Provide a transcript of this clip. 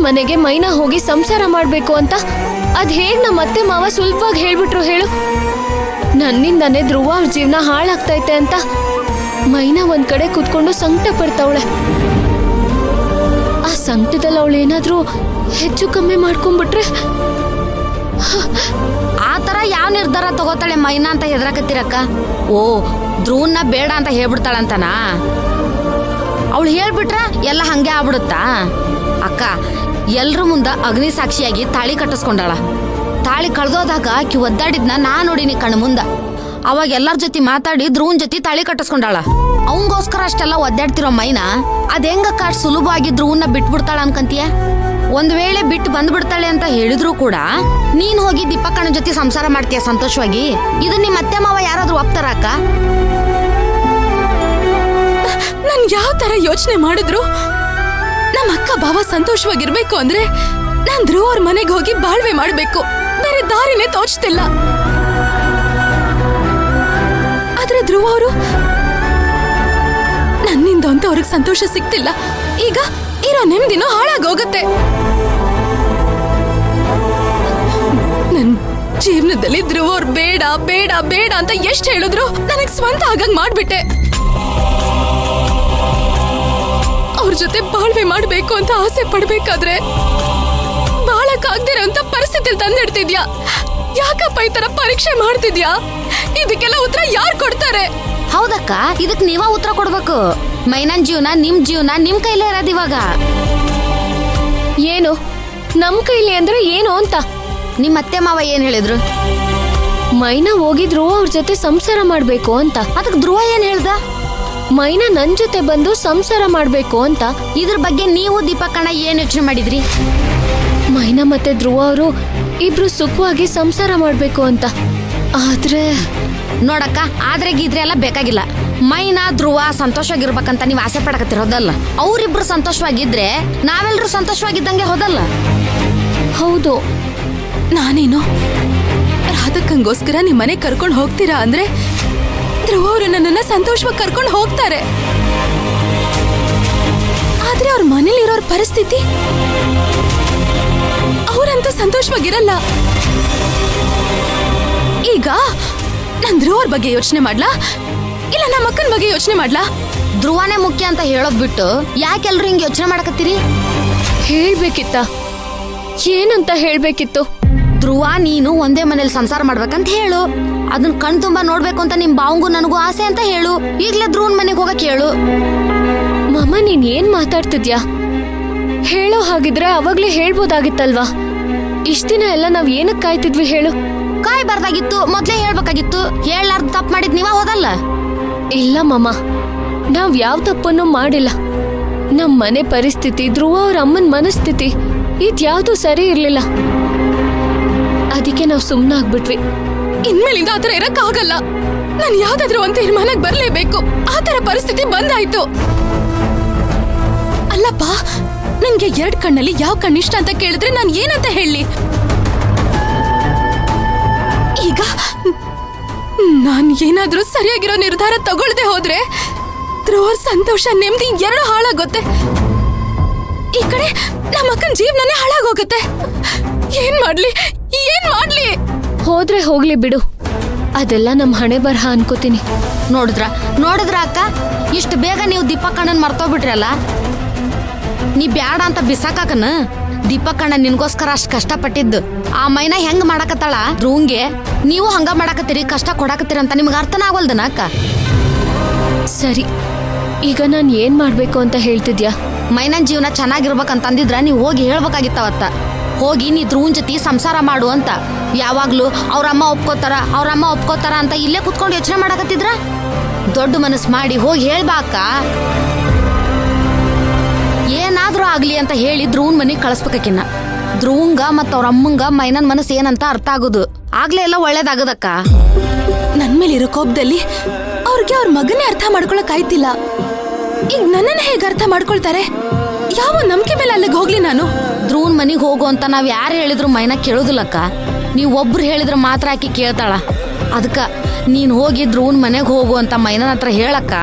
ಮನೆಗೆ ಮೈನಾ ಹೋಗಿ ಸಂಸಾರ ಮಾಡ್ಬೇಕು ಅಂತ ಅದ್ ಹೇಗ್ ನಮ್ಮ ಅತ್ತೆ ಮಾವ ಸುಲಭವಾಗಿ ಹೇಳ್ಬಿಟ್ರು ಹೇಳು. ನನ್ನಿಂದಾನೇ ಧ್ರುವ ಅವ್ರ ಜೀವನ ಹಾಳಾಗ್ತೈತೆ ಅಂತ ಮೈನಾ ಒಂದ್ ಕಡೆ ಕುತ್ಕೊಂಡು ಸಂಕಟ ಪಡ್ತಾವಳೆ. ಆ ಸಂಕಟದಲ್ಲಿ ಅವಳು ಏನಾದ್ರೂ ಹೆಚ್ಚು ಕಮ್ಮಿ ಮಾಡ್ಕೊಂಡ್ಬಿಟ್ರೆ? ಆ ತರ ಯಾವ ನಿರ್ಧಾರ ತಗೋತಾಳೆ ಮೈನಾ ಅಂತ ಹೆದರಾಕತ್ತೀರಕ್ಕ? ಓ, ಧ್ರುವನ್ನ ಬೇಡ ಅಂತ ಹೇಳ್ಬಿಡ್ತಾಳಂತನಾ? ಅವಳು ಹೇಳ್ಬಿಟ್ರ ಎಲ್ಲ ಹಂಗೆ ಆಗ್ಬಿಡುತ್ತಾ? ಅಕ್ಕ, ಎಲ್ರ ಮುಂದ ಅಗ್ನಿ ಸಾಕ್ಷಿಯಾಗಿ ತಾಳಿ ಕಟ್ಟಿಸ್ಕೊಂಡಾಳ. ತಾಳಿ ಕಳ್ದೋದಾಗ ಆಕಿ ಒದ್ದಾಡಿದ್ನ ನಾ ನೋಡಿನಿ ಕಣ್ಣು ಮುಂದ. ಅವಾಗ ಎಲ್ಲರ ಜೊತೆ ಮಾತಾಡಿ ಧ್ರುವನ್ ಜೊತೆ ತಾಳಿ ಕಟ್ಟಿಸ್ಕೊಂಡಾಳ. ಅವಂಗೋಸ್ಕರ ಅಷ್ಟೆಲ್ಲ ಒದ್ದಾಡ್ತಿರೋ ಮೈನಾ ಅದ್ ಹೆಂಗಕ್ಕ ಸುಲಭವಾಗಿ ಧ್ರುವನ್ನ ಬಿಟ್ಬಿಡ್ತಾಳ ಅನ್ಕಂತೀಯ? ಒಂದ್ ವೇಳೆ ಬಿಟ್ಟು ಬಂದ್ಬಿಡ್ತಾಳೆ ಅಂತ ಹೇಳಿದ್ರು ಕೂಡ ನೀನ್ ಹೋಗಿ ದೀಪಕ್ಕನ ಜೊತೆ ಸಂಸಾರ ಮಾಡ್ತೀಯ ಸಂತೋಷವಾಗಿ. ಇದನ್ನ ನಿಮ್ಮ ಅತ್ತೆ ಮಾವ ಯಾರಾದ್ರೂ ಒಪ್ತಾರ ಅಕ್ಕ? ನನ್ ಯಾವ ತರ ಯೋಚನೆ ಮಾಡಿದ್ರು ನಮ್ಮ ಅಕ್ಕ ಬಾವ ಸಂತೋಷವಾಗಿರ್ಬೇಕು ಅಂದ್ರೆ ನಾನ್ ಧ್ರುವ ಅವ್ರ ಮನೆಗೆ ಹೋಗಿ ಬಾಳ್ವೆ ಮಾಡ್ಬೇಕು. ಬೇರೆ ದಾರಿನೇ ತೋಚ್ತಿಲ್ಲ. ಆದ್ರೆ ಧ್ರುವ ಅವರು ನನ್ನಿಂದ ಅಂತ ಅವ್ರಿಗೆ ಸಂತೋಷ ಸಿಗ್ತಿಲ್ಲ. ಈಗ ಇರೋ ನೆಮ್ಮದಿನೂ ಹಾಳಾಗೋಗತ್ತೆ. ನನ್ ಜೀವನದಲ್ಲಿ ಧ್ರುವ ಅವ್ರು ಬೇಡ ಬೇಡ ಬೇಡ ಅಂತ ಎಷ್ಟು ಹೇಳಿದ್ರು ನನಗ್ ಸ್ವಂತ ಆಗಂಗ್ ಮಾಡ್ಬಿಟ್ಟೆ. ಅವ್ರ ಜೊತೆ ಬಾಳ್ವೆ ಮಾಡ್ಬೇಕು ಅಂತ ಆಸೆ ಪಡ್ಬೇಕಾದ್ರೆ ಬಾಳಕ್ಕಾಗ್ದಿರೋ ಅಂತ ಪರಿಸ್ಥಿತಿಲಿ ತಂದಿಡ್ತಿದ್ಯಾ. ಯಾಕಪ್ಪ ಈ ತರ ಪರೀಕ್ಷೆ ಮಾಡ್ತಿದ್ಯಾ? ಇದಕ್ಕೆಲ್ಲ ಉತ್ತರ ಯಾರು ಕೊಡ್ತಾರೆ? ಹೌದಕ್ಕ, ಇದಕ್ ನೀವ ಉತ್ತರ ಕೊಡ್ಬೇಕು. ಮೈನನ್ ಜೀವನ ನಿಮ್ ಕೈಲೇ ಇರೋದು ಇವಾಗ. ಏನು ನಮ್ ಕೈಲಿ ಅಂದ್ರೆ ಏನು ಅಂತ? ನಿಮ್ ಅತ್ತೆ ಮಾವ ಏನ್ ಹೇಳಿದ್ರು? ಮೈನಾ ಹೋಗಿದ್ರು ಅವ್ರ ಜೊತೆ ಸಂಸಾರ ಮಾಡ್ಬೇಕು ಅಂತ. ಅದಕ್ ಧ್ರುವ ಏನ್ ಹೇಳ್ದ? ಮೈನಾ ನನ್ ಜೊತೆ ಬಂದು ಸಂಸಾರ ಮಾಡ್ಬೇಕು ಅಂತ. ಇದ್ರ ಬಗ್ಗೆ ನೀವು ದೀಪಕ್ಕಣ್ಣ ಏನ್ ಯೋಚನೆ ಮಾಡಿದ್ರಿ? ಮೈನಾ ಮತ್ತೆ ಧ್ರುವ ಅವರು ಇಬ್ರು ಸುಖವಾಗಿ ಸಂಸಾರ ಮಾಡ್ಬೇಕು ಅಂತ. ಆದ್ರೆ ನೋಡಕ್ಕ, ಆದ್ರೆ ಗೀದ್ರೆ ಎಲ್ಲ ಬೇಕಾಗಿಲ್ಲ. ಮೈನಾ ಧ್ರುವ ಸಂತೋಷವಾಗಿರ್ಬೇಕಂತ ನೀವ್ ಆಸೆ ಪಡಕತ್ತಿರೋದಲ್ಲ. ಅವ್ರಿಬ್ರು ಸಂತೋಷವಾಗಿದ್ರೆ ನಾವೆಲ್ರು ಸಂತೋಷವಾಗಿದ್ದಂಗೆ ಹೋದಲ್ಲ? ಹೌದು. ನಾನೇನು ರಾಧಕ್ಕಂಗೋಸ್ಕರ ನಿಮ್ ಮನೆ ಕರ್ಕೊಂಡು ಹೋಗ್ತೀರಾ ಅಂದ್ರೆ ಧ್ರುವ ಅವರು ನನ್ನನ್ನ ಸಂತೋಷವಾಗಿ ಕರ್ಕೊಂಡು ಹೋಗ್ತಾರೆ. ಆದ್ರೆ ಅವ್ರ ಮನೇಲಿರೋರ್ ಪರಿಸ್ಥಿತಿ, ಅವರಂತೂ ಸಂತೋಷವಾಗಿರಲ್ಲ. ಈಗ ನಾನ್ ಧ್ರುವ ಅವ್ರ ಬಗ್ಗೆ ಯೋಚನೆ ಮಾಡ್ಲಾ ಇಲ್ಲ ನಮ್ಮ ಅಕ್ಕನ ಬಗ್ಗೆ ಯೋಚನೆ ಮಾಡ್ಲಾ? ಧ್ರುವನೇ ಮುಖ್ಯ ಅಂತ ಹೇಳೋದ್ ಬಿಟ್ಟು ಯಾಕೆಲ್ರು ಹಿಂಗ್ ಯೋಚನೆ ಮಾಡಕತ್ತೀರಿ? ಹೇಳ್ಬೇಕಿತ್ತ? ಏನಂತ ಹೇಳ್ಬೇಕಿತ್ತು? ಧ್ರುವ ನೀನು ಒಂದೇ ಮನೇಲಿ ಸಂಸಾರ ಮಾಡ್ಬೇಕಂತ ಹೇಳು. ಅದನ್ನ ಕಣ್ ತುಂಬಾ ನೋಡ್ಬೇಕು ಅಂತ ನಿಮ್ ಬಾವಂಗೂ ನನಗೂ ಆಸೆ ಅಂತ ಹೇಳು. ಈಗ್ಲೇ ಧ್ರುವನ್ ಮನೆಗೆ ಹೋಗಕ್ ಹೇಳು. ಮಾಮ, ನೀನ್ ಏನ್ ಮಾತಾಡ್ತಿದ್ಯಾ? ಹೇಳೋ ಹಾಗಿದ್ರೆ ಅವಾಗ್ಲೇ ಹೇಳ್ಬೋದಾಗಿತ್ತಲ್ವಾ? ಇಷ್ಟ ದಿನ ಎಲ್ಲ ನಾವ್ ಏನಕ್ ಕಾಯ್ತಿದ್ವಿ ಹೇಳು? ಕಾಯ್ಬಾರ್ದಾಗಿತ್ತು, ಮೊದ್ಲೇ ಹೇಳ್ಬೇಕಾಗಿತ್ತು. ಹೇಳಾರ್ದು ತಪ್ಪು ಮಾಡಿದ್ ನೀವ ಹೋದಲ್ಲ? ಇಲ್ಲ ಮಾಮ, ನಾವ್ ಯಾವ ತಪ್ಪನ್ನು ಮಾಡಿಲ್ಲ. ನಮ್ ಮನೆ ಪರಿಸ್ಥಿತಿ, ಧ್ರುವ ಅವ್ರ ಅಮ್ಮನ್ ಮನಸ್ಥಿತಿ ಇದ್ಯಾವ್ದು ಸರಿ ಇರ್ಲಿಲ್ಲ. ಅದಕ್ಕೆ ನಾವ್ ಸುಮ್ನಾಗ್ಬಿಟ್ವಿ. ಇನ್ಮೇಲಿಂದ ಆತರ ಇರಕ್ ಆಗಲ್ಲ. ನಾನ್ ಯಾವ್ದಾದ್ರು ಒಂದ್ ತೀರ್ಮಾನಕ್ ಬರ್ಲೇಬೇಕು. ಆತರ ಪರಿಸ್ಥಿತಿ ಬಂದಾಯ್ತು. ಅಲ್ಲಪ್ಪ, ನಿನ್ಗೆ ಎರಡ್ ಕಣ್ಣಲ್ಲಿ ಯಾವ ಕಣ್ಣಿಷ್ಟ ಅಂತ ಕೇಳಿದ್ರೆ ನಾನ್ ಏನಂತ ಹೇಳಿ? ಈಗ ನಾನ್ ಏನಾದ್ರೂ ಸರಿಯಾಗಿರೋ ನಿರ್ಧಾರ ತಗೊಳ್ದೆ ಹೋದ್ರೆ ಧ್ರುವ ಸಂತೋಷ ನೆಮ್ಮದಿ ಎರಡು ಹಾಳಾಗುತ್ತೆ. ಈ ಕಡೆ ನಮ್ಮ ಅಕ್ಕನ ಜೀವನನೇ ಹಾಳಾಗೋಗುತ್ತೆ. ಏನ್ ಮಾಡ್ಲಿ? ಹೋದ್ರೆ ಹೋಗ್ಲಿ ಬಿಡು, ಅದೆಲ್ಲ ನಮ್ ಹಣೆ ಬರಹ ಅನ್ಕೋತೀನಿ. ನೋಡಿದ್ರ ಅಕ್ಕ, ಇಷ್ಟು ಬೇಗ ನೀವು ದೀಪಕ್ಕಣ್ಣನ್ ಮರ್ತೋಗ್ಬಿಟ್ರಲ್ಲ. ನೀ ಬ್ಯಾಡ ಅಂತ ಬಿಸಾಕನ ದೀಪಕ್ಕಣ್ಣ ನಿನ್ಗೋಸ್ಕರ ಅಷ್ಟ್ ಕಷ್ಟಪಟ್ಟಿದ್ದು. ಆ ಮೈನಾ ಹೆಂಗ್ ಮಾಡಕತ್ತಾಳ ಧ್ರುವಂಗೆ, ನೀವು ಹಂಗ ಮಾಡಕತ್ತೀರಿ, ಕಷ್ಟ ಕೊಡಾಕತ್ತೀರಿ ಅಂತ ನಿಮ್ಗೆ ಅರ್ಥನ ಆಗೋಲ್ದನ ಅಕ್ಕ? ಸರಿ, ಈಗ ನಾನ್ ಏನ್ ಮಾಡ್ಬೇಕು ಅಂತ ಹೇಳ್ತಿದ್ಯಾ? ಮೈನನ್ ಜೀವನ ಚೆನ್ನಾಗಿರ್ಬೇಕಂತಂದಿದ್ರ ನೀವು ಹೋಗಿ ಹೇಳ್ಬೇಕಾಗಿತ್ತವತ್ತ. ಹೋಗಿ ನೀ ಧ್ರುವನ್ ಜೊತೆ ಸಂಸಾರ ಮಾಡು ಅಂತ. ಯಾವಾಗ್ಲೂ ಅವ್ರಮ್ಮ ಒಪ್ಕೋತಾರ ಅಂತ ಇಲ್ಲೇ ಕುತ್ಕೊಂಡು ಯೋಚನೆ ಮಾಡಕತ್ತಿದ್ರ? ದೊಡ್ಡ ಮನಸ್ಸು ಮಾಡಿ ಹೋಗಿ ಹೇಳ್ಬಾ ಅಕ್ಕ. ಏನಾದ್ರೂ ಆಗ್ಲಿ ಅಂತ ಹೇಳಿ ಧ್ರುವನ್ ಮನೆಗ್ ಕಳಿಸ್ಬೇಕಿನ್ನ. ಧ್ರುವಂಗ ಮತ್ತ ಅವ್ರ ಅಮ್ಮಂಗ ಮೈನನ್ ಮನಸ್ಸು ಏನಂತ ಅರ್ಥ ಆಗುದು. ಆಗ್ಲೇ ಎಲ್ಲ ಒಳ್ಳೇದಾಗದಕ್ಕ. ನನ್ ಮೇಲಿರೋ ಕೋಪದಲ್ಲಿ ಅವ್ರಿಗೆ ಅವ್ರ ಮಗನೇ ಅರ್ಥ ಮಾಡ್ಕೊಳಕ್ ಆಯ್ತಿಲ್ಲ. ಈಗ ನನ್ನನ್ನ ಹೇಗೆ ಅರ್ಥ ಮಾಡ್ಕೊಳ್ತಾರೆ? ಯಾವ ನಂಬಿಕೆ ಮೇಲೆ ಅಲ್ಲಿಗೆ ಹೋಗ್ಲಿ ನಾನು? ಧ್ರುವನ್ ಮನಿಗ್ ಹೋಗು ಅಂತ ನಾವ್ ಯಾರು ಹೇಳಿದ್ರು ಮೈನಾ ಕೇಳುದಿಲ್ಲಕ್ಕ. ನೀವ್ ಒಬ್ರು ಹೇಳಿದ್ರ ಮಾತ್ರ ಆಕಿ ಕೇಳ್ತಾಳ. ಅದಕ್ಕ ನೀನ್ ಹೋಗಿ ಧ್ರುವನ್ ಮನೆಗ್ ಹೋಗು ಅಂತ ಮೈನನ್ ಹತ್ರ ಹೇಳಕ್ಕ.